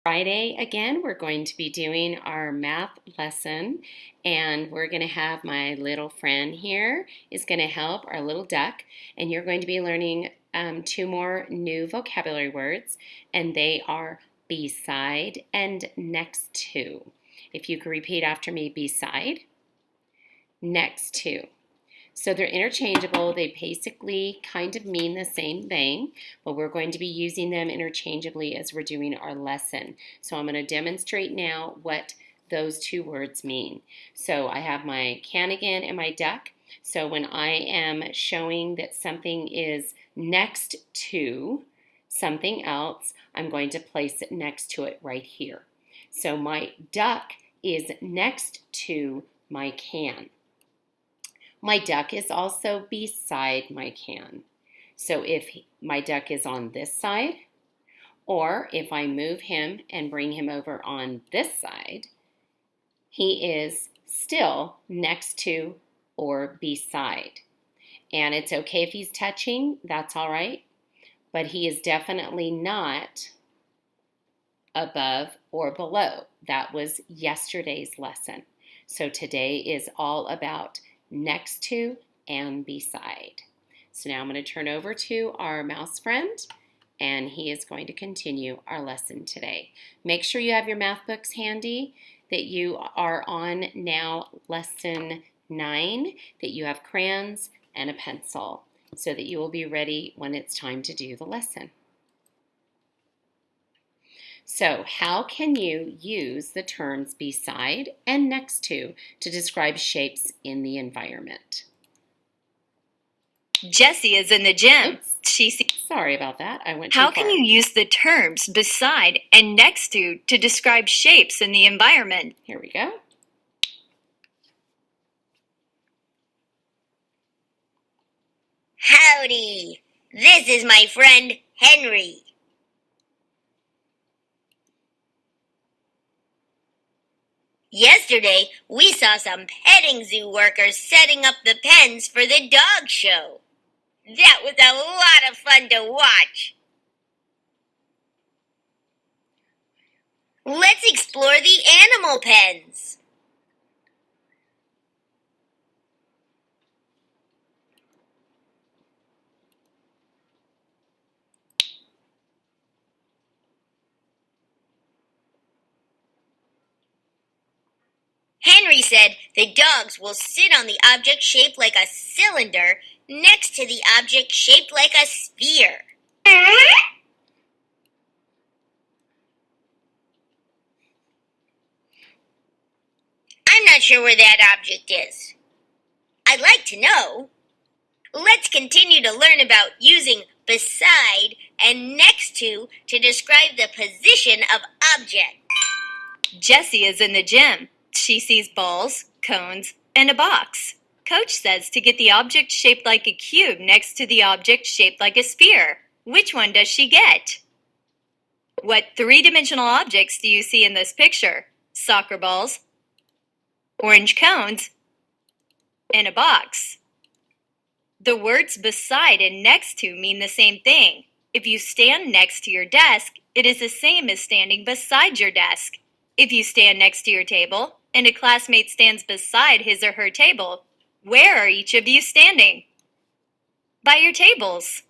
Friday again, we're going to be doing our math lesson, and we're going to have my little friend here is going to help, our little duck, and you're going to be learning two more new vocabulary words, and they are beside and next to. If you could repeat after me, beside, next to. So they're interchangeable. They basically kind of mean the same thing, but we're going to be using them interchangeably as we're doing our lesson. So I'm going to demonstrate now what those two words mean. So I have my can again and my duck. So when I am showing that something is next to something else, I'm going to place it next to it right here. So my duck is next to my can. My duck is also beside my can. So if my duck is on this side, or if I move him and bring him over on this side, he is still next to or beside. And it's okay if he's touching, that's all right, but he is definitely not above or below. That was yesterday's lesson. So today is all about next to and beside. So now I'm going to turn over to our mouse friend, and he is going to continue our lesson today. Make sure you have your math books handy, that you are on now lesson 9, that you have crayons and a pencil so that you will be ready when it's time to do the lesson. So how can you use the terms beside and next to describe shapes in the environment? Jessie is in the gym. Sorry about that. I went too far. How can you use the terms beside and next to describe shapes in the environment? Here we go. Howdy! This is my friend Henry. Yesterday, we saw some petting zoo workers setting up the pens for the dog show. That was a lot of fun to watch. Let's explore the animal pens. Henry said the dogs will sit on the object shaped like a cylinder next to the object shaped like a sphere. I'm not sure where that object is. I'd like to know. Let's continue to learn about using beside and next to describe the position of objects. Jessie is in the gym. She sees balls, cones, and a box. Coach says to get the object shaped like a cube next to the object shaped like a sphere. Which one does she get? What three-dimensional objects do you see in this picture? Soccer balls, orange cones, and a box. The words beside and next to mean the same thing. If you stand next to your desk, it is the same as standing beside your desk. If you stand next to your table, and a classmate stands beside his or her table, where are each of you standing? By your tables.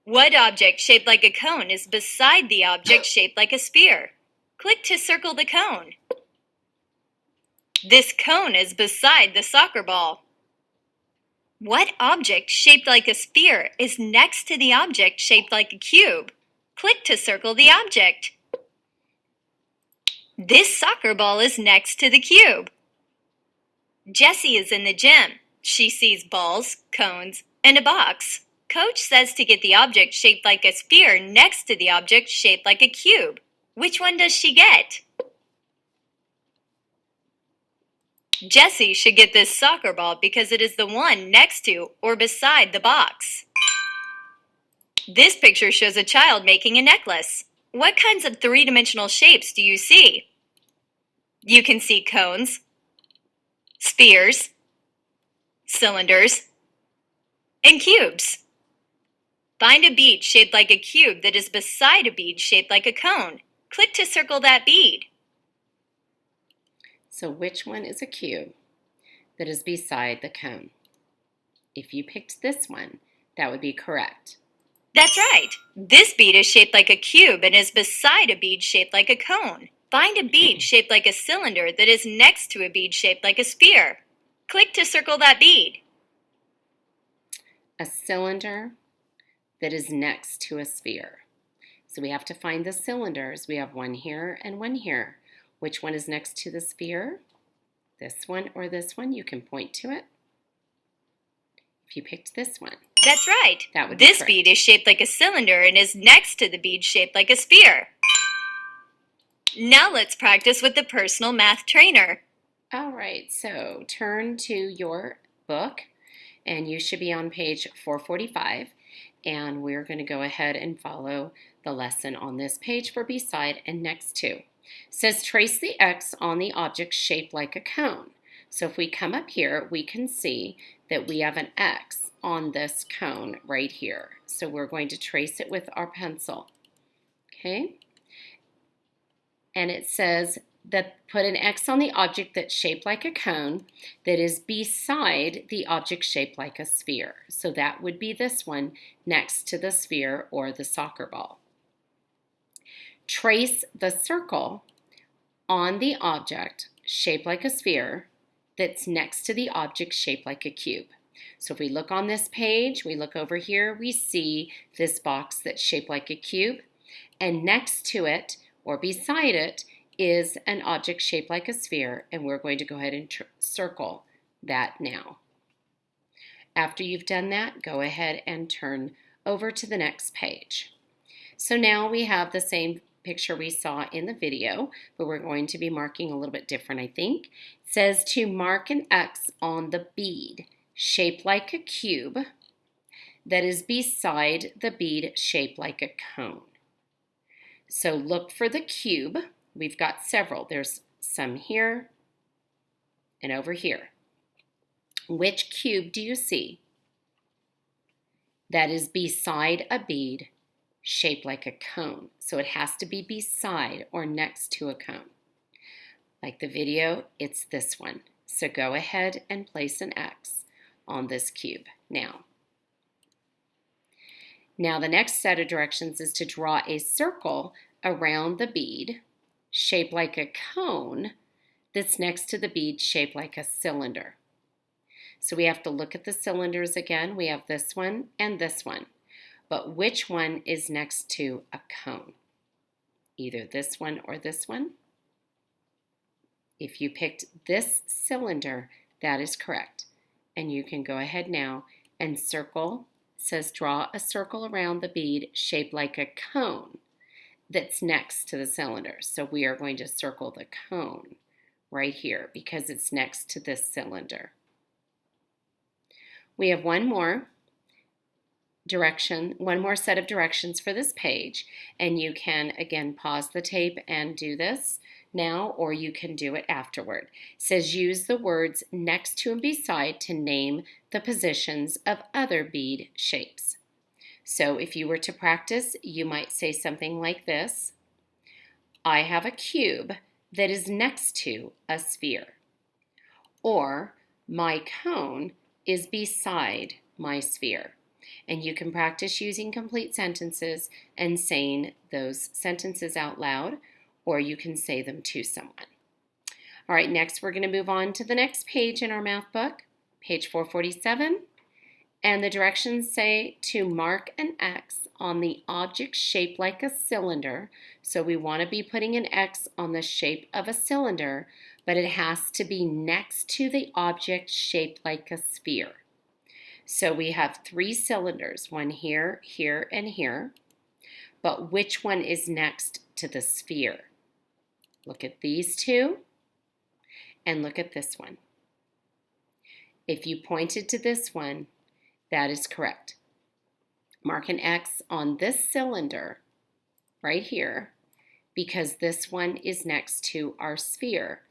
What object shaped like a cone is beside the object shaped like a sphere? Click to circle the cone. This cone is beside the soccer ball. What object shaped like a sphere is next to the object shaped like a cube? Click to circle the object. This soccer ball is next to the cube. Jessie is in the gym. She sees balls, cones, and a box. Coach says to get the object shaped like a sphere next to the object shaped like a cube. Which one does she get? Jessie should get this soccer ball because it is the one next to or beside the box. This picture shows a child making a necklace. What kinds of three-dimensional shapes do you see? You can see cones, spheres, cylinders, and cubes. Find a bead shaped like a cube that is beside a bead shaped like a cone. Click to circle that bead. So which one is a cube that is beside the cone? If you picked this one, that would be correct. That's right. This bead is shaped like a cube and is beside a bead shaped like a cone. Find a bead shaped like a cylinder that is next to a bead shaped like a sphere. Click to circle that bead. A cylinder that is next to a sphere. So we have to find the cylinders. We have one here and one here. Which one is next to the sphere? This one or this one? You can point to it. If you picked this one. That's right. That would be This correct. bead is shaped like a cylinder and is next to the bead shaped like a sphere. Now let's practice with the personal math trainer. All right, so turn to your book and you should be on page 445, and we're going to go ahead and follow the lesson on this page for beside and next to. It says trace the X on the object shaped like a cone. So if we come up here, we can see that we have an X on this cone right here. So we're going to trace it with our pencil. Okay? And it says that put an X on the object that's shaped like a cone that is beside the object shaped like a sphere. So that would be this one next to the sphere or the soccer ball. Trace the circle on the object shaped like a sphere that's next to the object shaped like a cube. So if we look on this page, we look over here, we see this box that's shaped like a cube, and next to it or beside it is an object shaped like a sphere, and we're going to go ahead and circle that now. After you've done that, go ahead and turn over to the next page. So now we have the same picture we saw in the video, but we're going to be marking a little bit different, I think. It says to mark an X on the bead shaped like a cube that is beside the bead shaped like a cone. So look for the cube. We've got several. There's some here and over here. Which cube do you see that is beside a bead shaped like a cone? So it has to be beside or next to a cone. Like the video, it's this one. So go ahead and place an X on this cube now. Now the next set of directions is to draw a circle around the bead shaped like a cone that's next to the bead shaped like a cylinder. So we have to look at the cylinders again. We have this one and this one. But which one is next to a cone? Either this one or this one. If you picked this cylinder, that is correct. And you can go ahead now and circle. It says draw a circle around the bead shaped like a cone that's next to the cylinder. So we are going to circle the cone right here because it's next to this cylinder. We have one more set of directions for this page, and you can again pause the tape and do this now, or you can do it afterward. It says use the words next to and beside to name the positions of other bead shapes. So if you were to practice, you might say something like this: I have a cube that is next to a sphere. Or my cone is beside my sphere. And you can practice using complete sentences and saying those sentences out loud, or you can say them to someone. All right, next we're going to move on to the next page in our math book, page 447. And the directions say to mark an X on the object shaped like a cylinder. So we want to be putting an X on the shape of a cylinder, but it has to be next to the object shaped like a sphere. So we have 3 cylinders, one here, here, and here. But which one is next to the sphere? Look at these 2 and look at this one. If you pointed to this one, that is correct. Mark an X on this cylinder right here because this one is next to our sphere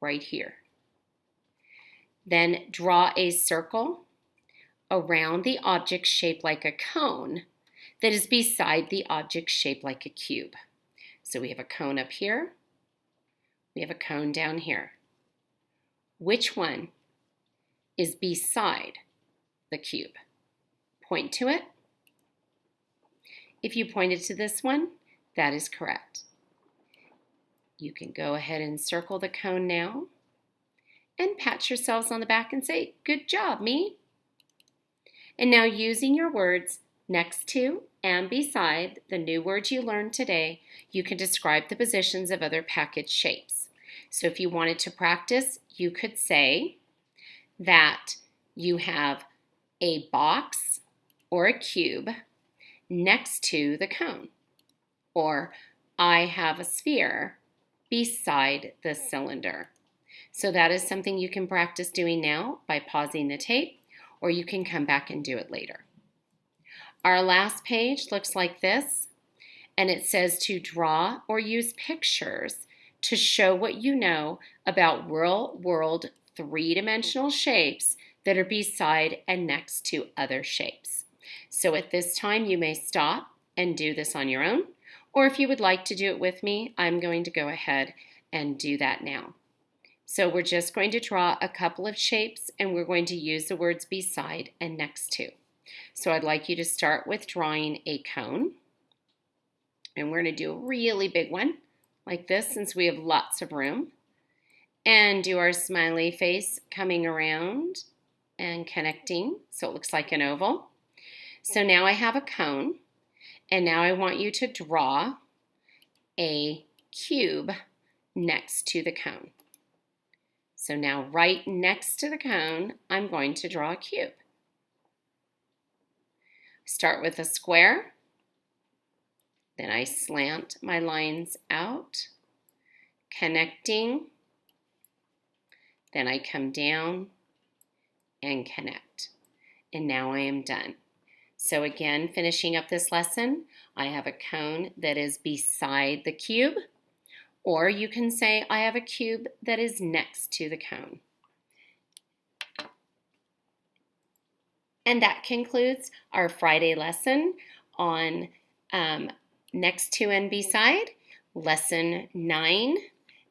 right here. Then draw a circle around the object shaped like a cone that is beside the object shaped like a cube. So we have a cone up here. We have a cone down here. Which one is beside the cube? Point to it. If you pointed to this one, that is correct. You can go ahead and circle the cone now and pat yourselves on the back and say, "Good job, me." And now using your words next to and beside the new words you learned today, you can describe the positions of other package shapes. So if you wanted to practice, you could say that you have a box or a cube next to the cone, or I have a sphere beside the cylinder. So that is something you can practice doing now by pausing the tape, or you can come back and do it later. Our last page looks like this, and it says to draw or use pictures to show what you know about real-world three-dimensional shapes that are beside and next to other shapes. So at this time, you may stop and do this on your own, or if you would like to do it with me, I'm going to go ahead and do that now. So we're just going to draw a couple of shapes, and we're going to use the words beside and next to. So I'd like you to start with drawing a cone. And we're going to do a really big one like this since we have lots of room. And do our smiley face coming around and connecting so it looks like an oval. So now I have a cone, and now I want you to draw a cube next to the cone. So now right next to the cone, I'm going to draw a cube. Start with a square, then I slant my lines out, connecting, then I come down and connect. And now I am done. So again, finishing up this lesson, I have a cone that is beside the cube, or you can say I have a cube that is next to the cone. And that concludes our Friday lesson on next to and beside, lesson 9.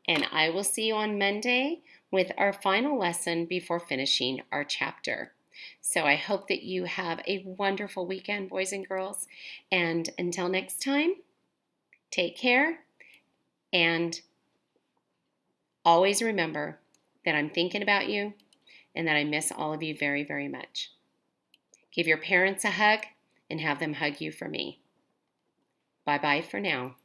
And I will see you on Monday with our final lesson before finishing our chapter. So I hope that you have a wonderful weekend, boys and girls. And until next time, take care. And always remember that I'm thinking about you and that I miss all of you very, very much. Give your parents a hug and have them hug you for me. Bye-bye for now.